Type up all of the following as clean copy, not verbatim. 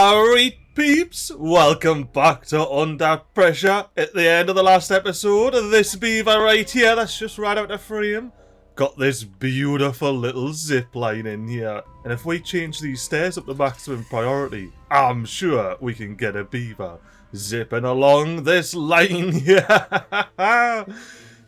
Alright peeps, welcome back to Under Pressure. At the end of the last episode, this beaver right here that's just right out of frame got this beautiful little zip line in here. And if we change these stairs up to maximum priority, I'm sure we can get a beaver zipping along this line here.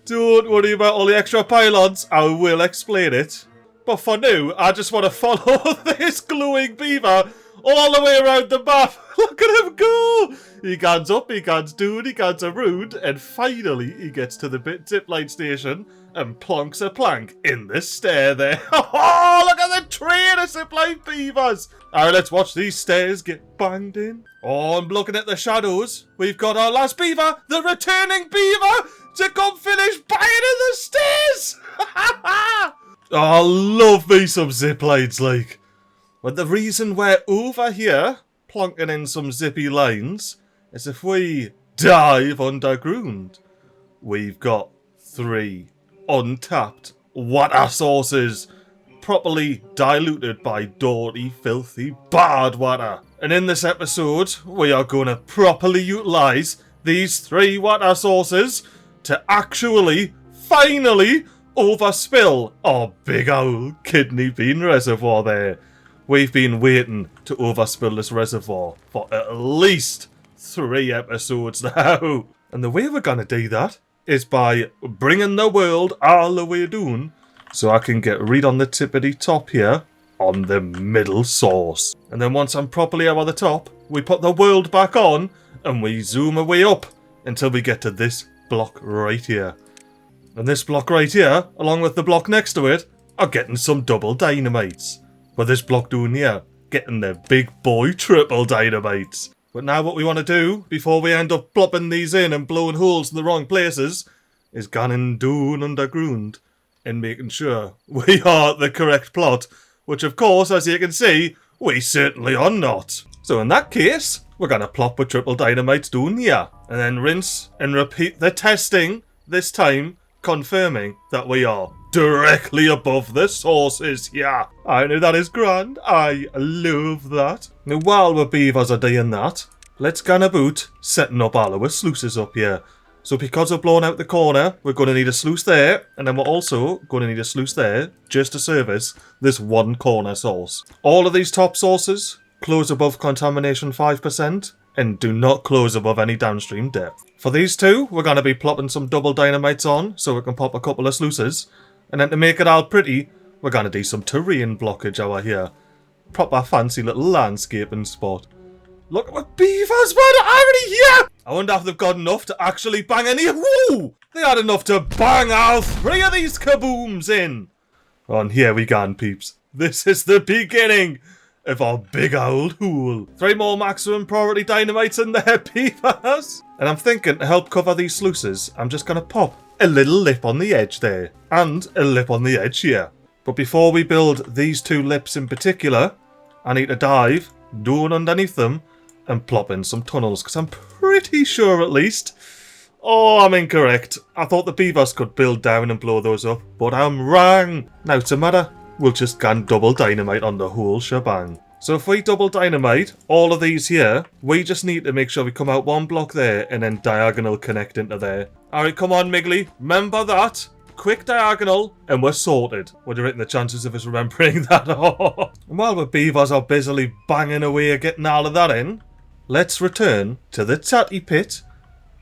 Don't worry about all the extra pylons, I will explain it. But for now, I just want to follow this glowing beaver all the way around the map. Look at him go! He guns up, he guns down, he guns around, and finally he gets to the zipline station and plonks a plank in the stair there. Oh, look at the train of zipline beavers! Alright, let's watch these stairs get banged in. Oh, I'm looking at the shadows. We've got our last beaver, the returning beaver, to come finish banging in the stairs! Oh, I love me some ziplines, like. But the reason we're over here, plonking in some zippy lines, is if we dive underground, we've got 3 untapped water sources, properly diluted by dirty, filthy, bad water. And in this episode, we are going to properly utilise these 3 water sources to actually, finally, overspill our big old kidney bean reservoir there. We've been waiting to overspill this reservoir for at least 3 episodes now. And the way we're going to do that is by bringing the world all the way down so I can get right on the tippity top here on the middle source. And then once I'm properly over the top, we put the world back on and we zoom our way up until we get to this block right here. And this block right here, along with the block next to it, are getting some double dynamites. But this block down here, getting the big boy triple dynamites. But now what we want to do, before we end up plopping these in and blowing holes in the wrong places, is going down underground and making sure we are the correct plot. Which of course, as you can see, we certainly are not. So in that case, we're going to plop with triple dynamites down here. And then rinse and repeat the testing, this time confirming that we are directly above the sources here. I know that is grand. I love that. Now while the beavers are doing that, let's get about setting up all our sluices up here. So because we're blowing out the corner, we're going to need a sluice there, and then we're also going to need a sluice there just to service this one corner source. All of these top sources close above contamination 5% and do not close above any downstream depth. For these 2, we're going to be plopping some double dynamites on so we can pop a couple of sluices. And then to make it all pretty, we're going to do some terrain blockage over here. Proper fancy little landscaping spot. Look at my beavers, man, already here! I wonder if they've got enough to actually bang any. Woo! They had enough to bang all 3 of these kabooms in. And here we go, peeps. This is the beginning of our big old hole. 3 more maximum priority dynamites in there, beavers. And I'm thinking to help cover these sluices, I'm just going to pop a little lip on the edge there, and a lip on the edge here. But before we build these 2 lips in particular, I need to dive down underneath them and plop in some tunnels, because I'm pretty sure at least. Oh, I'm incorrect. I thought the beavers could build down and blow those up, but I'm wrong. Now, to matter, we'll just go and double dynamite on the whole shebang. So if we double dynamite all of these here, we just need to make sure we come out 1 block there and then diagonal connect into there. Alright, come on, MiGly. Remember that. Quick diagonal, and we're sorted. What do you reckon the chances of us remembering that are? And while the beavers are busily banging away at getting all of that in, let's return to the tatty pit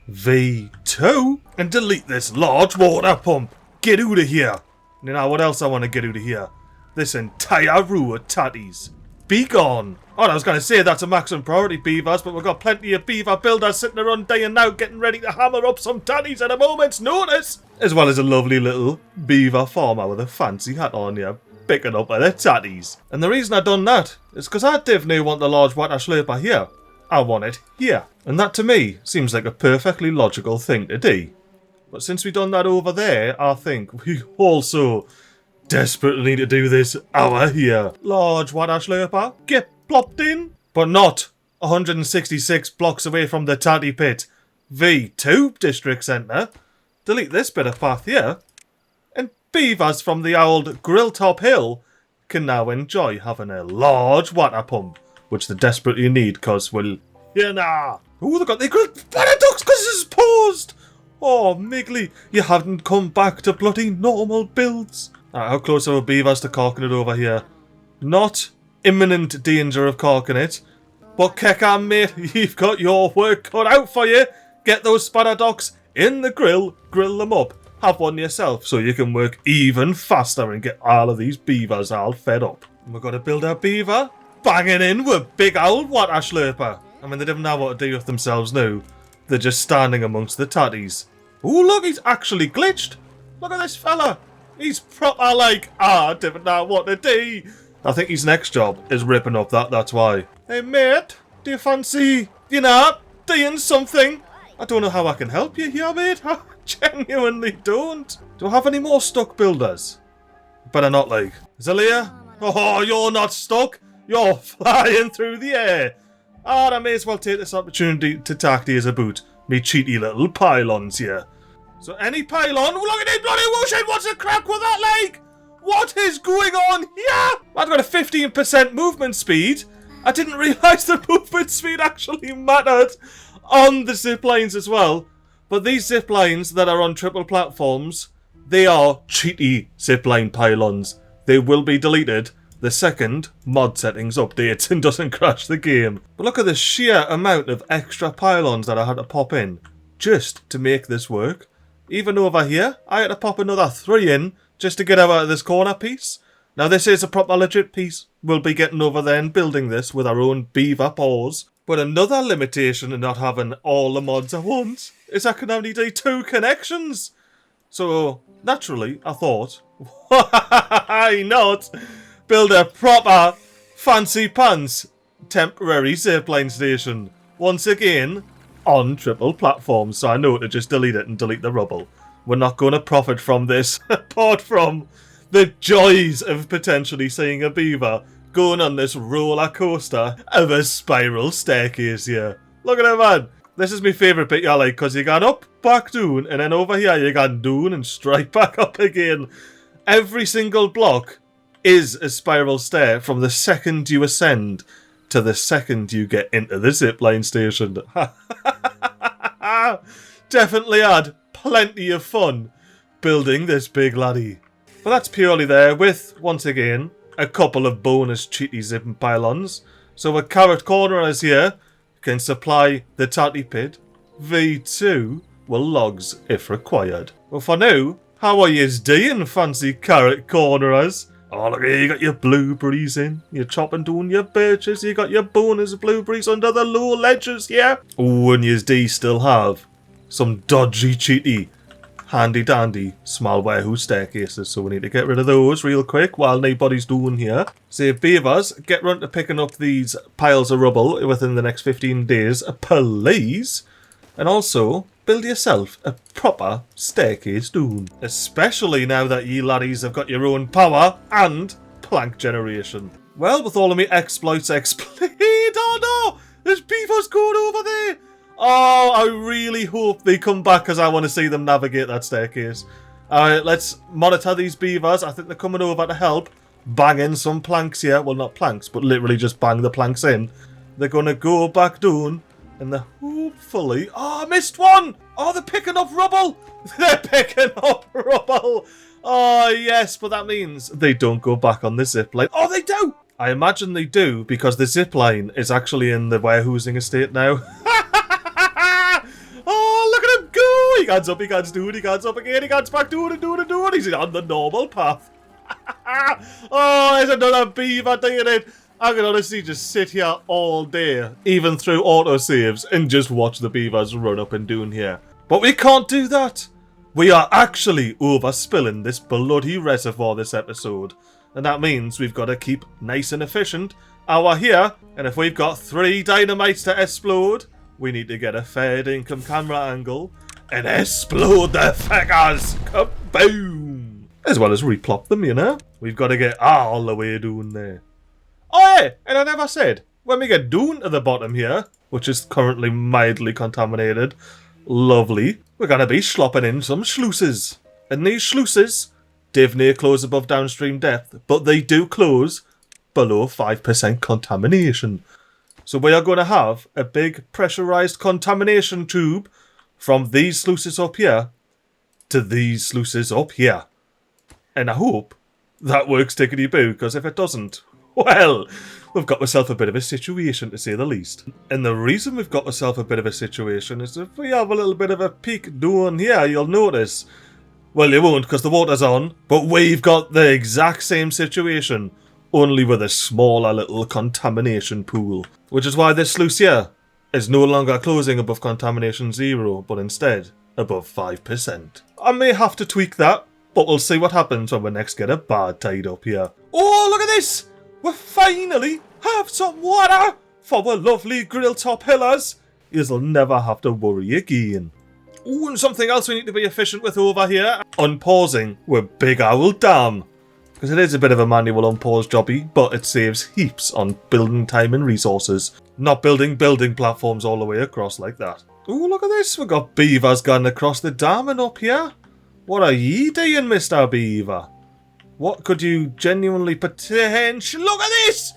V2 and delete this large water pump. Get out of here. You know what else I want to get out of here? This entire row of tatties. Be gone. Oh, I was going to say that's a maximum priority, beavers, but we've got plenty of beaver builders sitting around day and now getting ready to hammer up some tatties at a moment's notice. As well as a lovely little beaver farmer with a fancy hat on here, picking up with the tatties. And the reason I done that is because I definitely want the large water slurper here. I want it here. And that to me seems like a perfectly logical thing to do. But since we done that over there, I think we also desperately need to do this over here. Large water slurper, get plopped in, but not 166 blocks away from the tatty pit V2 district centre. Delete this bit of path here, and beavers from the old Grilltop Hill can now enjoy having a large water pump which they desperately need, because, well, yeah, nah. Oh, they got their grilled paradox because this is paused. Oh, MiGly, you haven't come back to bloody normal builds. Alright, how close are our beavers to corking it over here? Not imminent danger of corking it. But Kekam, mate, you've got your work cut out for you. Get those paradox in the grill them up. Have one yourself so you can work even faster and get all of these beavers all fed up. And we've got to build our beaver, banging in with big old water slurper. I mean, they don't know what to do with themselves now. They're just standing amongst the tatties. Oh, look, he's actually glitched. Look at this fella. He's proper like, I didn't know what to do. I think his next job is ripping up that's why. Hey, mate, do you fancy, doing something? I don't know how I can help you here, mate. I genuinely don't. Do I have any more stuck builders? Better not, like. Zalia? Oh, you're not stuck. You're flying through the air. I may as well take this opportunity to talk to you as a boot. Me cheaty little pylons here. So any pylon, look at it bloody whooshing, what's the crack with that leg? What is going on here? I've got a 15% movement speed. I didn't realise the movement speed actually mattered on the zip lines as well. But these zip lines that are on triple platforms, they are cheaty zipline pylons. They will be deleted the second mod settings updates and doesn't crash the game. But look at the sheer amount of extra pylons that I had to pop in just to make this work. Even over here, I had to pop another 3 in just to get out of this corner piece. Now this is a proper legit piece. We'll be getting over there and building this with our own beaver paws. But another limitation in not having all the mods at once is I can only do 2 connections. So naturally, I thought, why not build a proper fancy pants temporary zipline station once again on triple platforms, so I know to just delete it and delete the rubble. We're not going to profit from this apart from the joys of potentially seeing a beaver going on this roller coaster of a spiral staircase here. Look at it, man. This is my favourite bit, like, because you got up, back down, and then over here you got down and straight back up again. Every single block is a spiral stair from the second you ascend to the second you get into the zipline station. Definitely had plenty of fun building this big laddie. But that's purely there with, once again, a couple of bonus cheaty zipping pylons. So a carrot cornerers here can supply the tatty pit. V2 will logs if required. Well, for now, how are yous doing, fancy carrot cornerers? Oh, look here, you got your blueberries in. You're chopping down your birches. You got your bonus blueberries under the low ledges, yeah? Oh, and yous do still have some dodgy cheaty handy dandy small warehouse staircases, so we need to get rid of those real quick while nobody's doing here. So beavers, get round to picking up these piles of rubble within the next 15 days, please. And also, build yourself a proper staircase down. Especially now that ye laddies have got your own power and plank generation. Well, with all of me exploits explained, oh no! There's beavers going over there! Oh, I really hope they come back because I want to see them navigate that staircase. Alright, let's monitor these beavers. I think they're coming over to help. Bang in some planks here. Well, not planks, but literally just bang the planks in. They're going to go back down. And they're hopefully... Oh, I missed one! Oh, they're picking up rubble! They're picking up rubble! Oh, yes, but that means they don't go back on the zipline. Oh, they do! I imagine they do because the zipline is actually in the warehousing estate now. Oh, look at him go! He guns up, he guns down, he guns up again, he guns back down and down and down. He's on the normal path. Oh, there's another beaver doing it. I can honestly just sit here all day, even through autosaves, and just watch the beavers run up and down here. But we can't do that. We are actually overspilling this bloody reservoir this episode. And that means we've got to keep nice and efficient. Hour here, and if we've got 3 dynamites to explode, we need to get a fair income camera angle and explode the figures. Kaboom! As well as replop them, you know. We've got to get all the way down there. Oh yeah, and I never said, when we get down to the bottom here, which is currently mildly contaminated, lovely, we're going to be slopping in some sluices. And these sluices, near close above downstream depth, but they do close below 5% contamination. So we are going to have a big pressurized contamination tube from these sluices up here to these sluices up here. And I hope that works tickety-boo, because if it doesn't, well, we've got ourselves a bit of a situation, to say the least. And the reason we've got ourselves a bit of a situation is if we have a little bit of a peek down here, you'll notice. Well, you won't, because the water's on, but we've got the exact same situation, only with a smaller little contamination pool. Which is why this sluice here is no longer closing above contamination 0, but instead above 5%. I may have to tweak that, but we'll see what happens when we next get a bar tied up here. Oh, look at this! We finally have some water for our lovely grill top hillers. You'll never have to worry again. Oh, and something else we need to be efficient with over here. Unpausing with Big Owl Dam. Because it is a bit of a manual unpause jobby, but it saves heaps on building time and resources. Not building platforms all the way across like that. Oh, look at this. We've got beavers going across the dam and up here. What are ye doing, Mr. Beaver? What could you genuinely potentially... Look at this!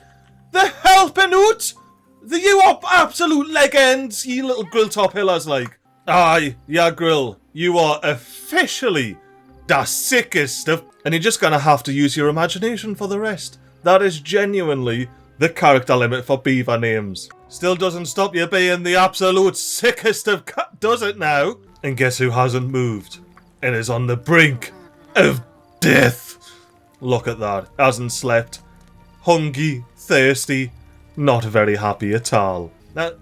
The helping out! You are absolute legends, ye little grill top hillers like. Aye, yeah, grill. You are officially the sickest of... And you're just going to have to use your imagination for the rest. That is genuinely the character limit for beaver names. Still doesn't stop you being the absolute sickest of... Does it now? And guess who hasn't moved? And is on the brink of death. Look at that. Hasn't slept. Hungry, thirsty, not very happy at all. Now,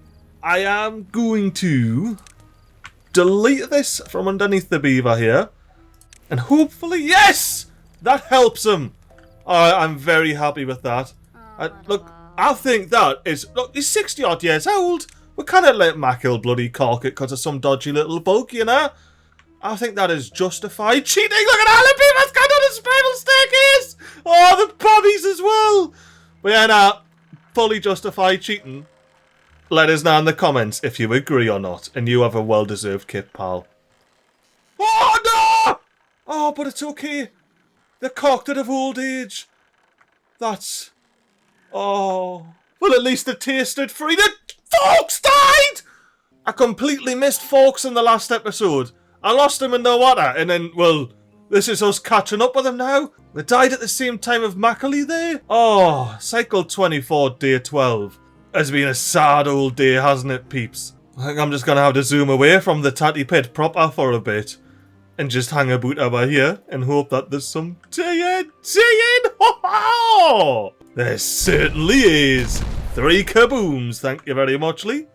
I am going to delete this from underneath the beaver here. And hopefully, yes! That helps him. I'm very happy with that. Look, I think that is... Look, he's 60 odd years old. We can't let Makali bloody cork it because of some dodgy little bug, you know? I think that is justified cheating. Look at all the beavers going on a spiral staircase. Oh, the bobbies as well. But yeah, nah, fully justified cheating. Let us know in the comments if you agree or not. And you have a well-deserved kip, pal. Oh, no! Oh, but it's okay. They're corked out of old age. That's... Oh... Well, at least they tasted free. The forks died! I completely missed forks in the last episode. I lost him in the water, and then, well, this is us catching up with him now. They died at the same time of Makali there. Oh, cycle 24, day 12. Has been a sad old day, hasn't it, peeps? I think I'm just going to have to zoom away from the tatty pit proper for a bit. And just hang about over here, and hope that there's some TNT. Ho-ho! There certainly is. 3 kabooms, thank you very much, Lee.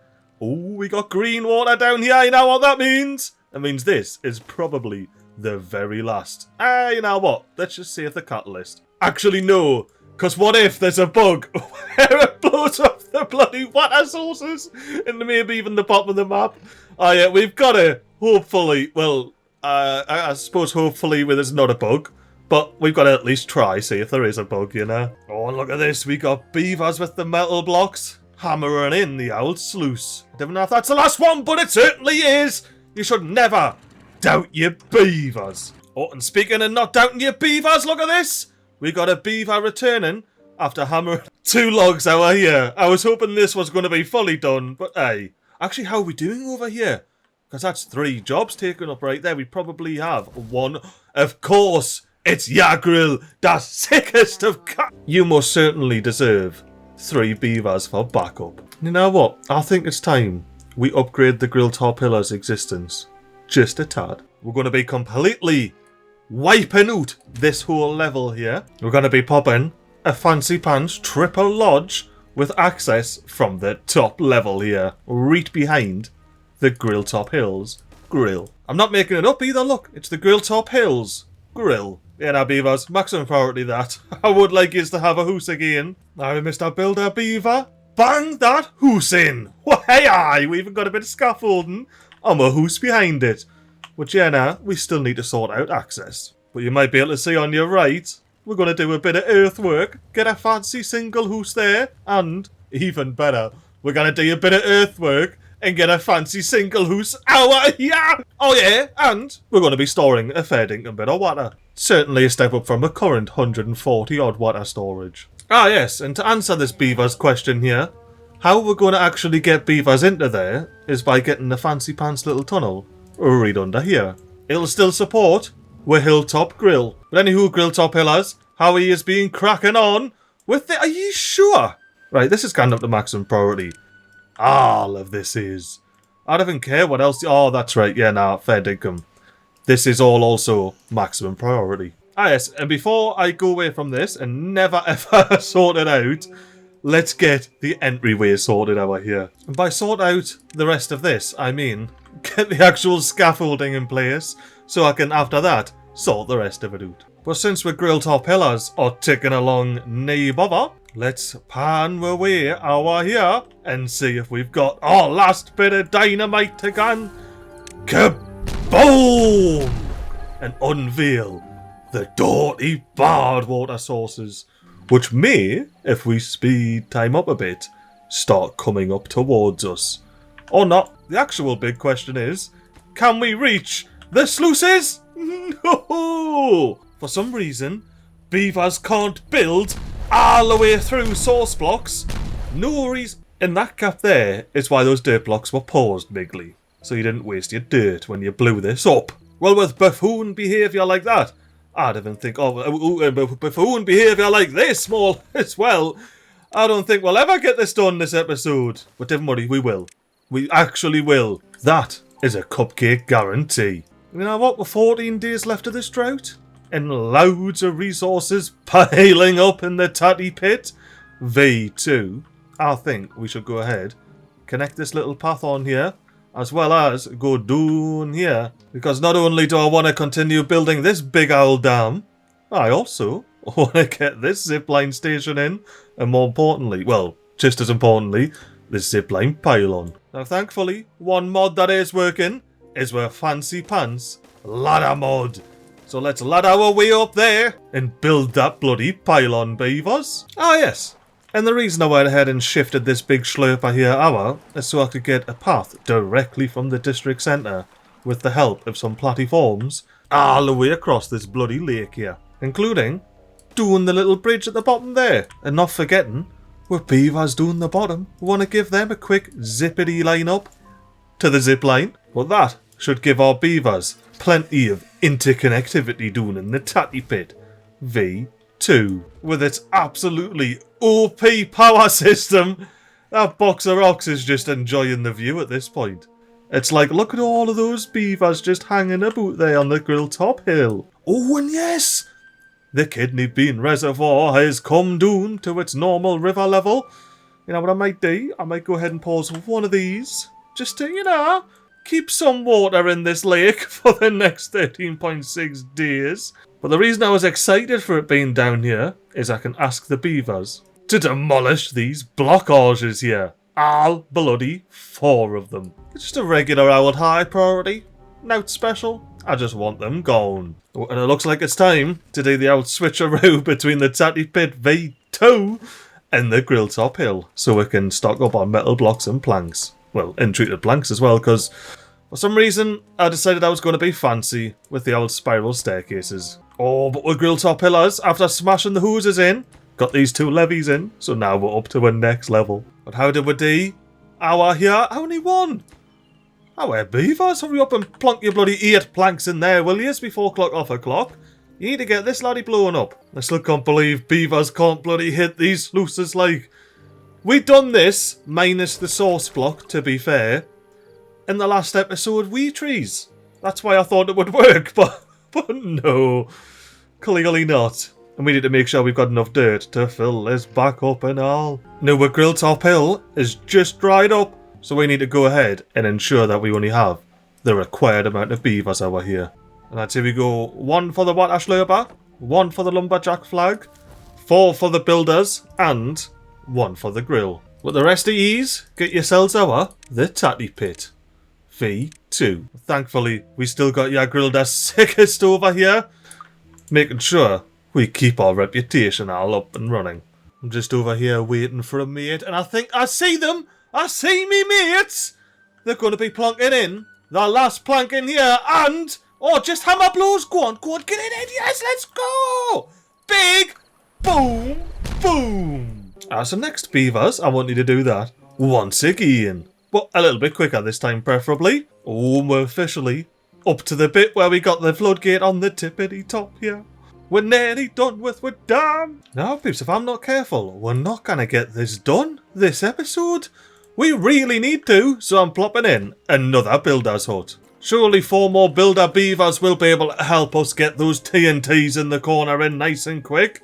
Oh, we got green water down here, you know what that means? That means this is probably the very last. You know what? Let's just see if the catalyst. Actually, no. Because what if there's a bug where it blows up the bloody water sources? And maybe even the bottom of the map. Oh yeah, we've got to hopefully, well, I suppose hopefully there's not a bug. But we've got to at least try, see if there is a bug, you know. Oh, and look at this. We got beavers with the metal blocks hammering in the old sluice. I don't know if that's the last one, but it certainly is. You should never doubt your beavers. Oh, and speaking of not doubting your beavers, look at this. We got a beaver returning after hammering 2 logs over here. I was hoping this was going to be fully done, but hey. Actually, how are we doing over here? Because that's 3 jobs taken up right there. We probably have 1. Of course, it's your grill, the sickest of You most certainly deserve 3 beavers for backup. You know what? I think it's time we upgrade the grill top pillar's existence just a tad. We're going to be completely wiping out this whole level here. We're going to be popping a fancy pants triple lodge with access from the top level here, right behind the grill top hills grill. I'm not making it up either, look, it's the grill top hills grill. Yeah, now beavers, maximum priority that. I would like you to have a hoose again. Now, Mr. Builder Beaver, bang that hoose in. Hey, aye, we even got a bit of scaffolding on a hoose behind it. But yeah, now, we still need to sort out access. But you might be able to see on your right, we're going to do a bit of earthwork, get a fancy single hoose there, and, even better, we're going to do a bit of earthwork and get a fancy single hoose out here. Oh yeah, and we're going to be storing a fair dinkum bit of water. Certainly a step up from the current 140 odd water storage. Ah yes, and to answer this beaver's question here, How we're going to actually get beavers into there is by getting the fancy pants little tunnel right under here. It'll still support with Hilltop Grill. But anywho, Grilltop Hillers, how he is being cracking on with the... Are you sure? Right, this is kind of the maximum priority. All of this is. I don't even care what else... Oh, that's right. Yeah, nah, fair dinkum. This is all also maximum priority. Ah, yes, and before I go away from this and never ever sort it out, let's get the entryway sorted out here. And by sort out the rest of this, I mean get the actual scaffolding in place so I can, after that, sort the rest of it out. But since we're Grilltop Hillers are ticking along nae bother, let's pan our way over here and see if we've got our last bit of dynamite to gun. Kaboom! And unveil the dirty barred water sources, which may, if we speed time up a bit, start coming up towards us. Or not. The actual big question is, can we reach the sluices? No! For some reason, beavers can't build all the way through source blocks. No reason. And that gap there is why those dirt blocks were paused, MiGly. So you didn't waste your dirt when you blew this up. Well, with buffoon behaviour like that, I'd even think, buffoon behaviour like this, small as well, I don't think we'll ever get this done this episode. But don't worry, we will. We actually will. That is a cupcake guarantee. You know what, we're 14 days left of this drought, and loads of resources piling up in the tatty pit. V2. I think we should go ahead, connect this little path on here, as well as go down here. Because not only do I want to continue building this big old dam, I also want to get this zipline station in, and more importantly, well, just as importantly, this zipline pylon. Now thankfully, one mod that is working is with fancy pants ladder mod. So let's ladder our way up there and build that bloody pylon, beavers. Ah yes. And the reason I went ahead and shifted this big slurper here over is so I could get a path directly from the district centre with the help of some platforms all the way across this bloody lake here, including doing the little bridge at the bottom there. And not forgetting, with beavers doing the bottom, we want to give them a quick zippity line up to the zip line. Well, that should give our beavers plenty of interconnectivity doing in the tatty pit. V2. With its absolutely OP power system, that box of rocks is just enjoying the view at this point. It's like, look at all of those beavers just hanging about there on the Grilltop Hill. Oh, and yes! The Kidney Bean Reservoir has come down to its normal river level. You know what I might do? I might go ahead and pause one of these, just to, you know, keep some water in this lake for the next 13.6 days. But the reason I was excited for it being down here is I can ask the beavers to demolish these blockages here. All bloody 4 of them. It's just a regular old high priority. Note special. I just want them gone. And it looks like it's time to do the old switcheroo between the Tatty Pit V2 and the Grilltop Hill, so we can stock up on metal blocks and planks. Well, and treated planks as well, because for some reason I decided I was going to be fancy with the old spiral staircases. Oh, but we're Grilltop Hillers, after smashing the hoses in, got these 2 levees in, so now we're up to a next level. But how did we do? Our here, only 1. Oh, beavers, hurry up and plonk your bloody 8 planks in there, will yous, before clock off a clock? You need to get this laddie blowing up. I still can't believe beavers can't bloody hit these sluices like. We done this, minus the source block, to be fair, in the last episode, Wee Trees. That's why I thought it would work, but no. Clearly not. And we need to make sure we've got enough dirt to fill this back up and all. Now, our Grilltop Hill is just dried up, so we need to go ahead and ensure that we only have the required amount of beavers over here. And that's here we go. 1 for the water slurper, 1 for the lumberjack flag, 4 for the builders, and 1 for the grill. With the rest of yous, get yourselves over the Tatty Pit. V2. Thankfully, we still got your grilled as sickest over here, making sure we keep our reputation all up and running. I'm just over here waiting for a mate, and I think I see them! I see me mates! They're going to be plonking in the last plank in here, and... oh, just hammer blows! Go on, get in! Yes, let's go! Big! Boom! Boom! So next, beavers, I want you to do that. once again. But a little bit quicker this time, preferably. Oh, we're officially up to the bit where we got the floodgate on the tippity top here. We're nearly done with we're done. Now, peeps, if I'm not careful, we're not going to get this done this episode. We really need to, so I'm plopping in another builder's hut. Surely 4 more builder beavers will be able to help us get those TNTs in the corner in nice and quick.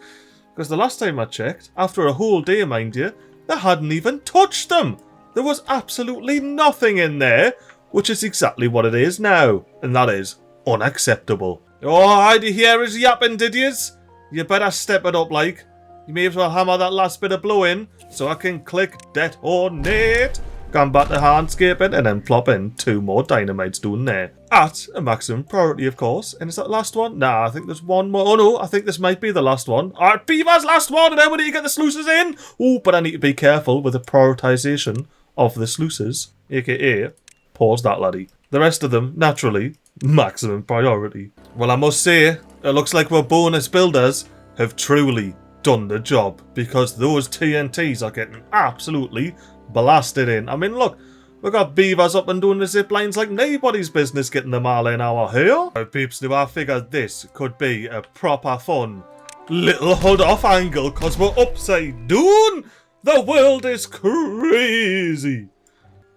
Because the last time I checked, after a whole day, mind you, they hadn't even touched them. There was absolutely nothing in there, which is exactly what it is now. And that is unacceptable. Oh, how'd you hear us yapping, did yous? You better step it up, like. You may as well hammer that last bit of blow in, so I can click detonate. Come back to handscaping and then plop in 2 more dynamites down there. At a maximum priority, of course. And is that the last one? Nah, I think there's one more. Oh no, I think this might be the last one. Alright, Beaver's last one, and then we need to get the sluices in. Oh, but I need to be careful with the prioritisation of the sluices, aka, pause that, laddie. The rest of them, naturally, maximum priority. Well, I must say, it looks like our bonus builders have truly done the job, because those TNTs are getting absolutely blasted in. I mean, look, we've got beavers up and doing the zip lines like nobody's business getting them all in our hair. Now, peeps, now I figured this could be a proper fun little hood off angle, because we're upside down. The world is crazy.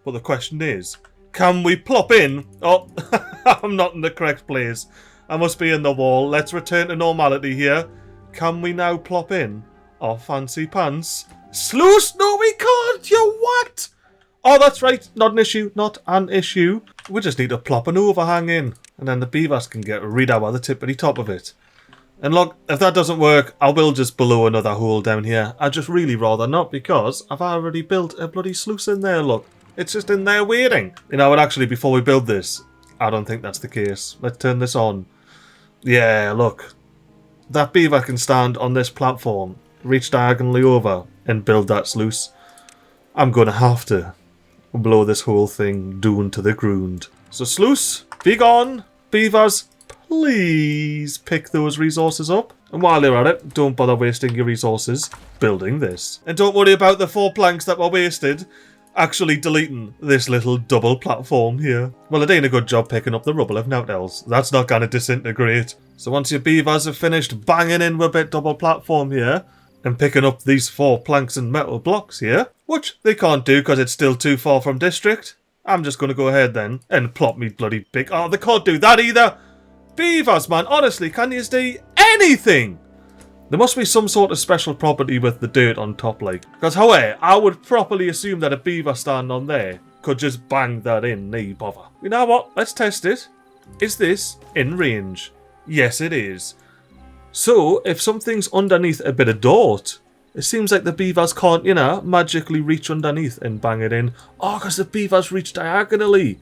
But the question is, can we plop in? Oh, I'm not in the correct place. I must be in the wall. Let's return to normality here. Can we now plop in our fancy pants? Sluice? No, we can't. You what? Oh, that's right. Not an issue. Not an issue. We just need to plop an overhang in, and then the beavers can get rid of the tippity top of it. And look, if that doesn't work, I will just blow another hole down here. I'd just really rather not, because I've already built a bloody sluice in there, look. It's just in there waiting. You know what, actually, before we build this, I don't think that's the case. Let's turn this on. Yeah, look. That beaver can stand on this platform, reach diagonally over, and build that sluice. I'm going to have to blow this whole thing down to the ground. So sluice, be gone. Beavers, please pick those resources up. And while you're at it, don't bother wasting your resources building this. And don't worry about the 4 planks that were wasted actually deleting this little double platform here. Well, it ain't a good job picking up the rubble of nothing else. That's not going to disintegrate. So once your beavers have finished banging in with a bit double platform here, and picking up these 4 planks and metal blocks here, which they can't do because it's still too far from district, I'm just going to go ahead then and plop me bloody big... Oh, they can't do that either! Beavers, man, honestly, can you do anything? There must be some sort of special property with the dirt on top, like. Because, however, I would properly assume that a beaver stand on there could just bang that in, no bother. You know what? Let's test it. Is this in range? Yes, it is. So, if something's underneath a bit of dirt, it seems like the beavers can't, you know, magically reach underneath and bang it in. Oh, because the beavers reach diagonally.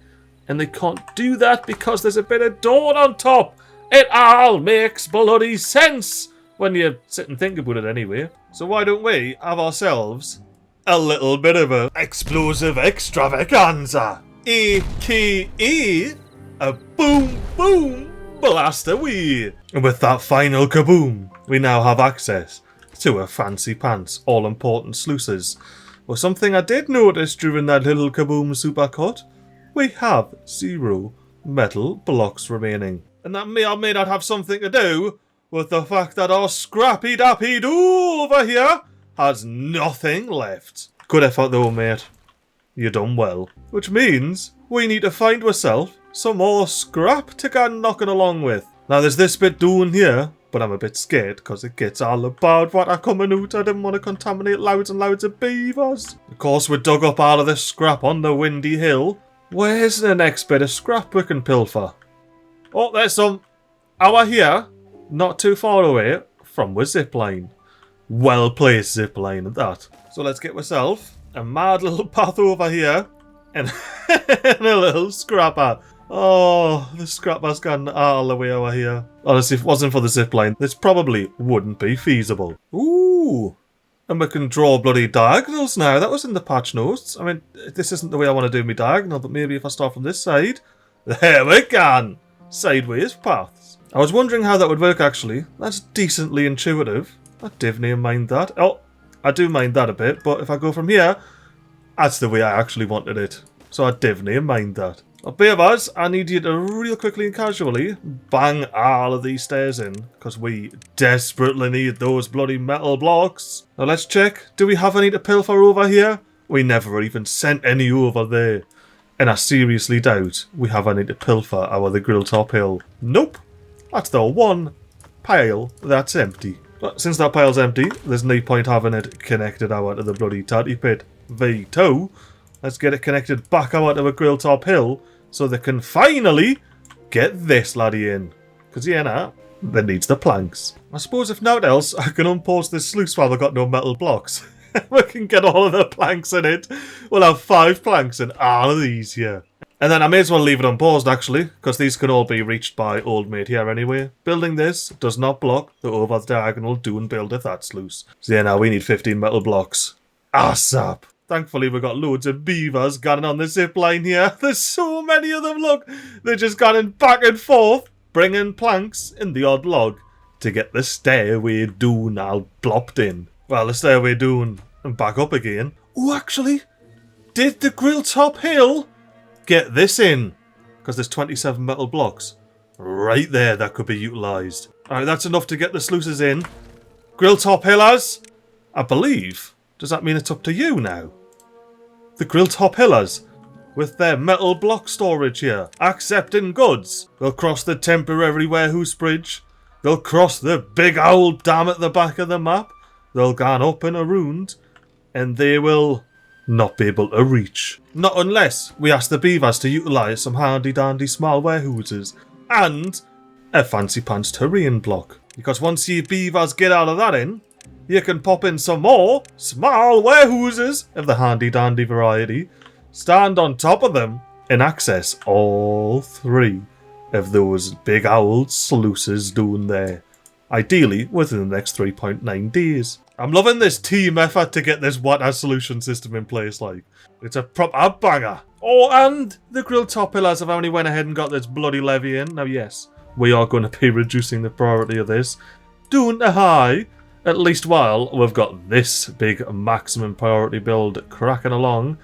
And they can't do that because there's a bit of dirt on top. It all makes bloody sense when you sit and think about it anyway. So why don't we have ourselves a little bit of an explosive extravaganza, aka a boom boom blast away. And with that final kaboom, we now have access to a fancy pants all important sluices. Well, something I did notice during that little kaboom supercut, we have 0 metal blocks remaining. And that may or may not have something to do with the fact that our scrappy dappy doo over here has nothing left. Good effort though, mate. You done well. Which means we need to find ourselves some more scrap to go knocking along with. Now there's this bit down here, but I'm a bit scared because it gets all about what are coming out. I didn't want to contaminate loads and loads of beavers. Of course, we dug up all of this scrap on the windy hill. Where's the next bit of scrap we can pilfer? Oh, there's some. Over here, not too far away from the zipline. Well placed zipline at that. So let's get myself a mad little path over here and, and a little scrapper. Oh, the scrapper's gone all the way over here. Honestly, if it wasn't for the zipline, this probably wouldn't be feasible. Ooh. And we can draw bloody diagonals now. That was in the patch notes. I mean, this isn't the way I want to do my diagonal, but maybe if I start from this side. There we can. Sideways paths. I was wondering how that would work, actually. That's decently intuitive. I didn't mind that. Oh, I do mind that a bit, but if I go from here, That's the way I actually wanted it. So I definitely mind that. Well, beavers, I need you to real quickly and casually bang all of these stairs in, because we desperately need those bloody metal blocks. Now let's check. Do we have any to pilfer over here? We never even sent any over there. And I seriously doubt we have any to pilfer out of the Grilltop Hill. Nope. That's the one pile that's empty. But since that pile's empty, there's no point having it connected out to the bloody tatty pit. V2. Let's get it connected back out to a Grilltop Hill so they can finally get this laddie in. Because yeah, nah, that needs the planks. I suppose if nothing else, I can unpause this sluice while I've got no metal blocks. We can get all of the planks in it. We'll have 5 planks in all of these here. And then I may as well leave it unpaused actually, because these can all be reached by old mate here anyway. Building this does not block the over diagonal dune build if that's loose. So yeah, now we need 15 metal blocks. ASAP. Thankfully we've got loads of beavers going on the zip line here. There's so many of them, look. They're just going back and forth, bringing planks in the odd log to get the stairway dune all blopped in. Well, the stairway dune and back up again. Oh, actually, did the Grilltop Hill get this in? Because there's 27 metal blocks. Right there, that could be utilised. Alright, that's enough to get the sluices in. Grilltop Hillers, I believe. Does that mean it's up to you now? The Grilltop Hillers, with their metal block storage here, accepting goods. They'll cross the temporary warehouse bridge. They'll cross the big old dam at the back of the map. They'll go up and around, and they will not be able to reach. Not unless we ask the beavers to utilise some handy-dandy small warehouses and a fancy pants terrain block. Because once you beavers get out of that in, you can pop in some more small warehouses of the handy-dandy variety, stand on top of them, and access all 3 of those big old sluices down there. Ideally within the next 3.9 days. I'm loving this team effort to get this water solution system in place, like. It's a proper banger. Oh, and the Grilltop Pillars have only went ahead and got this bloody levy in. Now, yes, we are going to be reducing the priority of this down to high, at least while we've got this big maximum priority build cracking along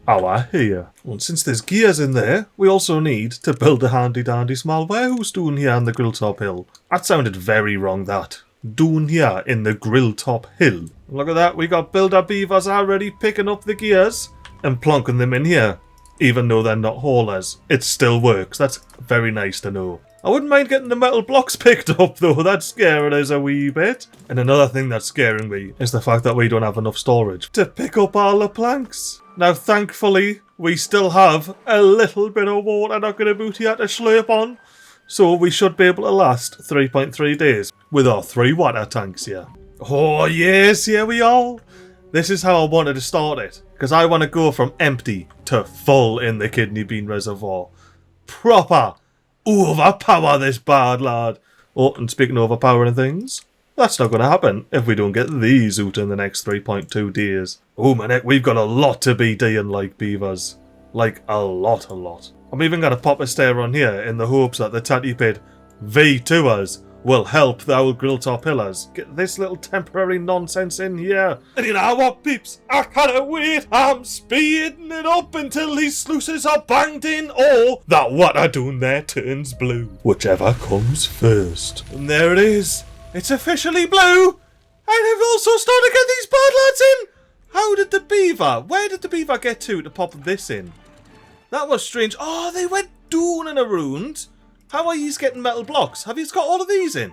our here. And since there's gears in there, we also need to build a handy-dandy small warehouse down here on the Grilltop Hill. That sounded very wrong, that. Down here in the Grilltop Hill. Look at that, we got builder beavers already picking up the gears and plonking them in here. Even though they're not haulers, it still works. That's very nice to know. I wouldn't mind getting the metal blocks picked up though, that's scaring us a wee bit. And another thing that's scaring me is the fact that we don't have enough storage to pick up all the planks. Now thankfully, we still have a little bit of water knocking about here to slurp on. So we should be able to last 3.3 days with our 3 water tanks here. Oh yes, here we are. This is how I wanted to start it. Because I want to go from empty to full in the kidney bean reservoir. Proper overpower this bad lad. Oh, and speaking of overpowering things, that's not going to happen if we don't get these out in the next 3.2 days. Oh my neck, we've got a lot to be doing like beavers. Like a lot. I'm even going to pop a stair on here in the hopes that the tatty pit V2ers will help the old Grilltop Pillars get this little temporary nonsense in here. And you know what, peeps? I can't wait. I'm speeding it up until these sluices are banged in or that water down there turns blue. Whichever comes first. And there it is. It's officially blue. And I've also started to get these bad lads in. How did the beaver? Where did the beaver get to pop this in? That was strange. Oh, they went down and around. How are you getting metal blocks? Have you got all of these in?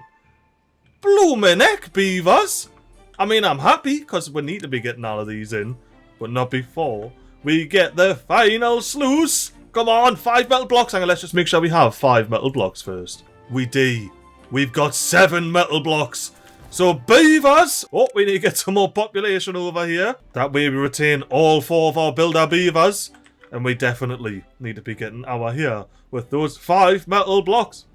Bloomin' heck, beavers! I mean, I'm happy, because we need to be getting all of these in. But not before we get the final sluice. Come on, 5 metal blocks. Hang on, let's just make sure we have 5 metal blocks first. We've got 7 metal blocks. So, beavers! Oh, we need to get some more population over here. That way we retain all 4 of our builder beavers. And we definitely need to be getting our here with those 5 metal blocks.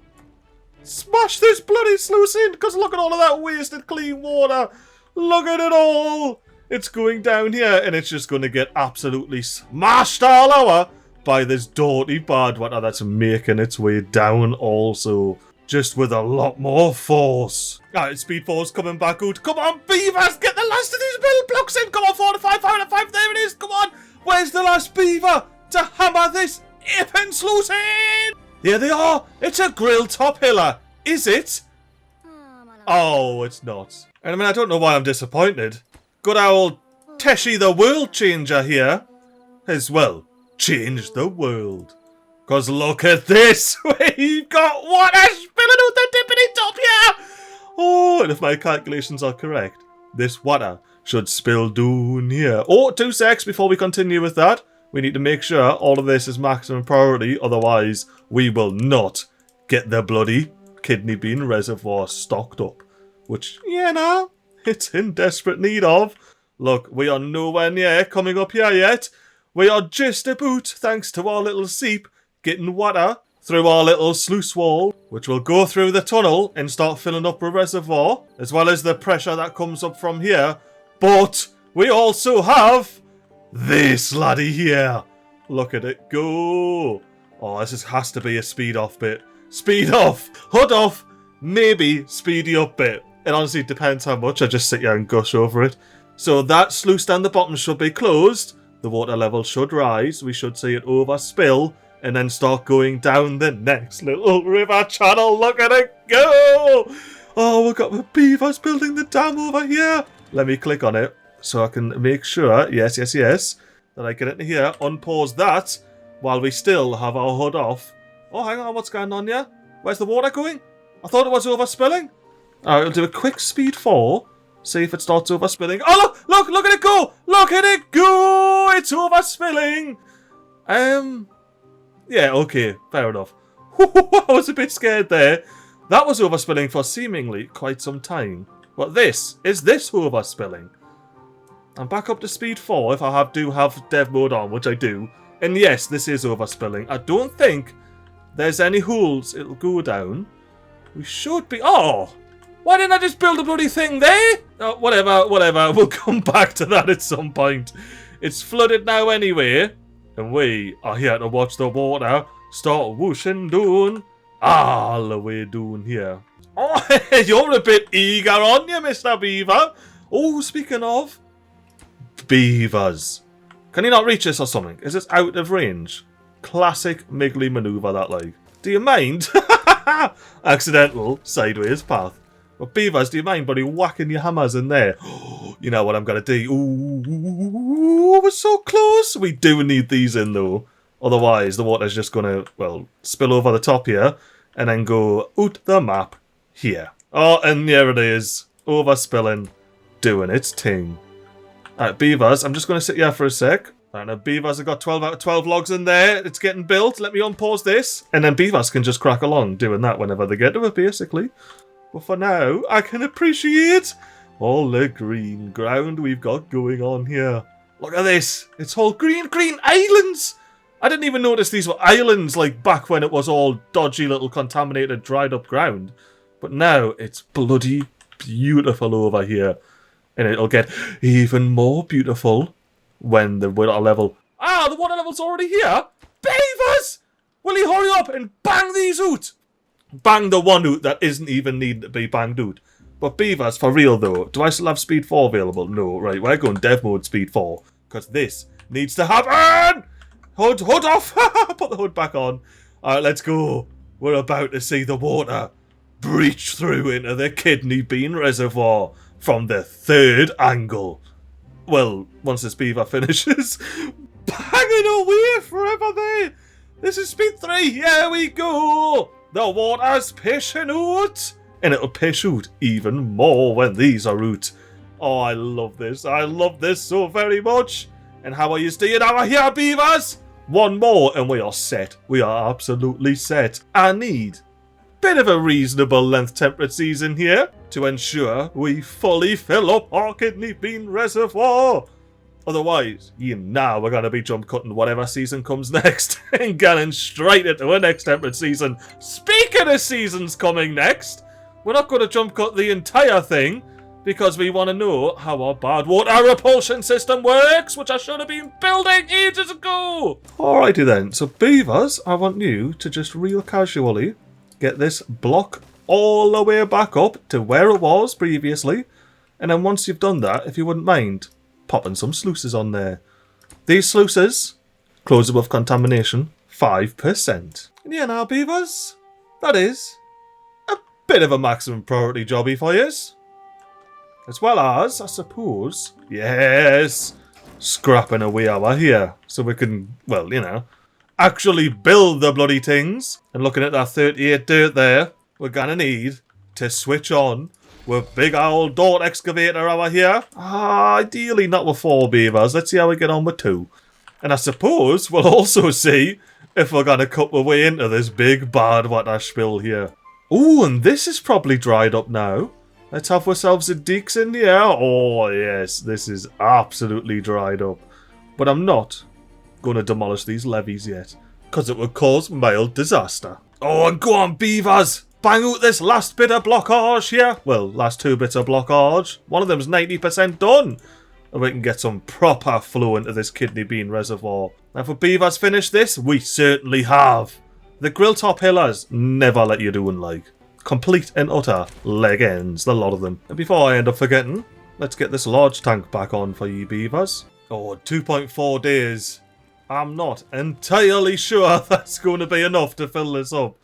Smash this bloody sluice in, because look at all of that wasted clean water. Look at it all. It's going down here, and it's just going to get absolutely smashed all over by this dirty bad water that's making its way down also. Just with a lot more force. Alright, Speed 4's coming back out. Come on, beavers, get the last of these metal blocks in. Come on, 4 to 5, 5 to 5, there it is. Come on. Where's the last beaver to hammer this ippin' sluice in? Here they are. It's a grill top hiller. Is it? Oh, it's not. And I mean, I don't know why I'm disappointed. Good old Teshi the World Changer here has, well, changed the world. Because look at this. We've got water spilling out the tippity top here. Oh, and if my calculations are correct, this water should spill down here. Oh, 2 secs before we continue with that. We need to make sure all of this is maximum priority. Otherwise, we will not get the bloody kidney bean reservoir stocked up. Which, you know, it's in desperate need of. Look, we are nowhere near coming up here yet. We are just about, thanks to our little seep, getting water through our little sluice wall, which will go through the tunnel and start filling up a reservoir, as well as the pressure that comes up from here. But we also have this laddie here. Look at it go. Oh, this has to be a speed off bit. Speed off, hood off, maybe speedy up bit. It honestly depends how much. I just sit here and gush over it. So that sluice down the bottom should be closed. The water level should rise. We should see it overspill and then start going down the next little river channel. Look at it go. Oh, we've got the beavers building the dam over here. Let me click on it so I can make sure, yes, that I get into here, unpause that while we still have our hood off. Oh, hang on, what's going on here? Where's the water going? I thought it was overspilling. Alright, we'll do a quick speed 4. See if it starts overspilling. Oh, look at it go! Look at it go! It's overspilling! Yeah, okay, fair enough. I was a bit scared there. That was overspilling for seemingly quite some time. But is this overspilling? I'm back up to speed 4 if I do have dev mode on, which I do. And yes, this is overspilling. I don't think there's any holes it'll go down. We should be... Oh! Why didn't I just build a bloody thing there? Oh, whatever. We'll come back to that at some point. It's flooded now anyway. And we are here to watch the water start whooshing down all the way down here. Oh, you're a bit eager, aren't you, Mr. Beaver? Oh, speaking of beavers. Can you not reach this or something? Is this out of range? Classic MiGly maneuver, that like. Do you mind? Accidental sideways path. But beavers, do you mind, buddy, whacking your hammers in there? You know what I'm going to do? Ooh, we're so close. We do need these in, though. Otherwise, the water's just going to, well, spill over the top here and then go out the map here. Oh, and there it is. Overspilling. Doing its thing. Alright, beavers, I'm just going to sit here for a sec. Alright, now beavers have got 12 out of 12 logs in there. It's getting built. Let me unpause this. And then beavers can just crack along doing that whenever they get to it, basically. But for now, I can appreciate all the green ground we've got going on here. Look at this. It's all green islands. I didn't even notice these were islands like back when it was all dodgy little contaminated dried up ground. But now it's bloody beautiful over here. And it'll get even more beautiful when the water level... Ah, the water level's already here. Beavers! Will you hurry up and bang these out? Bang the one out that isn't even needing to be banged out. But beavers, for real though, do I still have speed 4 available? No, right, we're going dev mode speed 4. Because this needs to happen! Hood off! Put the hood back on. Alright, let's go. We're about to see the water breach through into the kidney bean reservoir from the 3rd angle. Well, once this beaver finishes. Banging away forever there! This is speed 3, here we go! The water's pissing out! And it'll piss out even more when these are out. Oh, I love this. I love this so very much. And how are you staying over here, beavers? One more and we are set. We are absolutely set. I need a bit of a reasonable length temperate season here to ensure we fully fill up our kidney bean reservoir. Otherwise, you know we're going to be jump cutting whatever season comes next and getting straight into the next temperate season. Speaking of seasons coming next, we're not going to jump cut the entire thing because we want to know how our bad water repulsion system works, which I should have been building ages ago. Alrighty then, so beavers, I want you to just real casually get this block all the way back up to where it was previously. And then once you've done that, if you wouldn't mind, popping some sluices on there. These sluices, close above contamination, 5%. And yeah, now, beavers, that is a bit of a maximum priority jobby for yous. As well as, I suppose, yes, scrapping away over here. So we can, well, you know, actually build the bloody things. And looking at that 38 dirt there, we're gonna need to switch on with big old dart excavator over here. Ideally not with 4 beavers. Let's see how we get on with 2. And I suppose we'll also see if we're gonna cut our way into this big bad water spill here. Ooh, and this is probably dried up now. Let's have ourselves a deeks in here. Oh, yes, this is absolutely dried up. But I'm not going to demolish these levees yet, because it would cause mild disaster. Oh, and go on, beavers! Bang out this last bit of blockage here. Well, last 2 bits of blockage. One of them's 90% done. And we can get some proper flow into this kidney bean reservoir. Now, if beavers finish this, we certainly have. The grill top hillers never let you do unlike. Complete and utter leg ends, the lot of them. And before I end up forgetting, let's get this large tank back on for ye beavers. Oh, 2.4 days. I'm not entirely sure that's going to be enough to fill this up.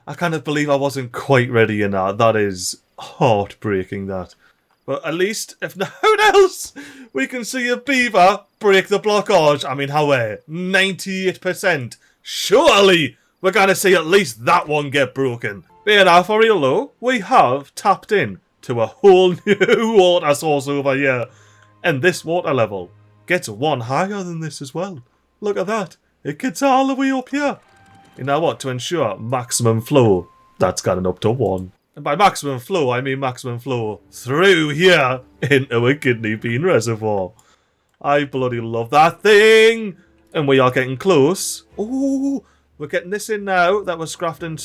I kind of believe I wasn't quite ready in that. That is heartbreaking, that. But at least, if nothing else, we can see a beaver break the blockage. I mean, how 98%. Surely we're going to see at least that one get broken. But now, for real though, we have tapped in to a whole new water source over here. And this water level gets 1 higher than this as well. Look at that. It gets all the way up here. You know what? To ensure maximum flow, that's gotten up to 1. And by maximum flow, I mean maximum flow through here into a kidney bean reservoir. I bloody love that thing. And we are getting close. Ooh, we're getting this in now that we're smelting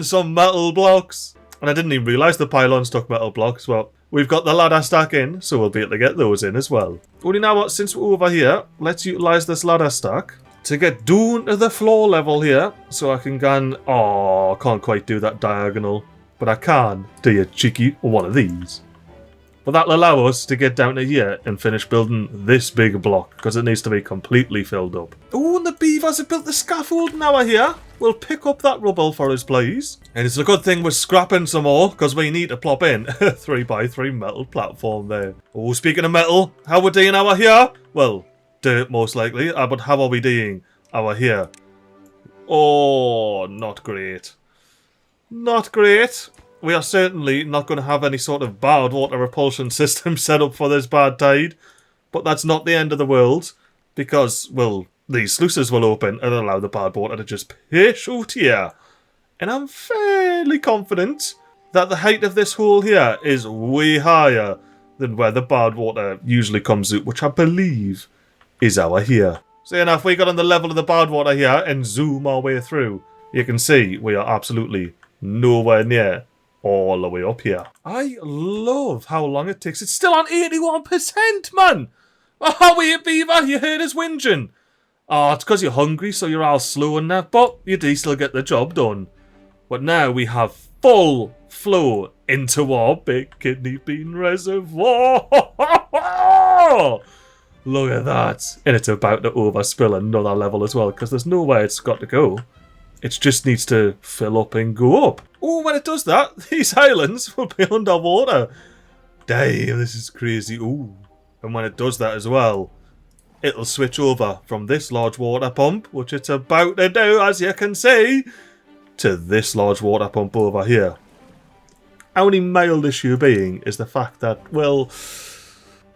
some metal blocks. And I didn't even realise the pylons took metal blocks. Well, we've got the ladder stack in, so we'll be able to get those in as well. Only now what, since we're over here, let's utilise this ladder stack to get down to the floor level here, so I can go. Oh, I can't quite do that diagonal, but I can do a cheeky one of these. But that'll allow us to get down to here and finish building this big block, because it needs to be completely filled up. Oh, and the beavers have built the scaffold now here. We'll pick up that rubble for us, please. And it's a good thing we're scrapping some more, because we need to plop in a 3x3 metal platform there. Oh, speaking of metal, how we're doing over here? Well, dirt most likely, but how are we doing over here? Oh, not great. Not great. We are certainly not going to have any sort of bad water repulsion system set up for this bad tide. But that's not the end of the world, because, well, these sluices will open and allow the bad water to just pish out here. And I'm fairly confident that the height of this hole here is way higher than where the bad water usually comes out, which I believe is over here. So now, if we got on the level of the bad water here and zoom our way through, you can see we are absolutely nowhere near all the way up here. I love how long it takes. It's still on 81%, man! Oh, wait, Beaver, you heard us whinging. Oh, it's because you're hungry, so you're all slow and that, but you do still get the job done. But now we have full flow into our big kidney bean reservoir. Look at that. And it's about to overspill another level as well, because there's nowhere it's got to go. It just needs to fill up and go up. Oh, when it does that, these islands will be underwater. Damn, this is crazy. Ooh. And when it does that as well, it'll switch over from this large water pump, which it's about to do, as you can see, to this large water pump over here. Only mild issue being is the fact that, well,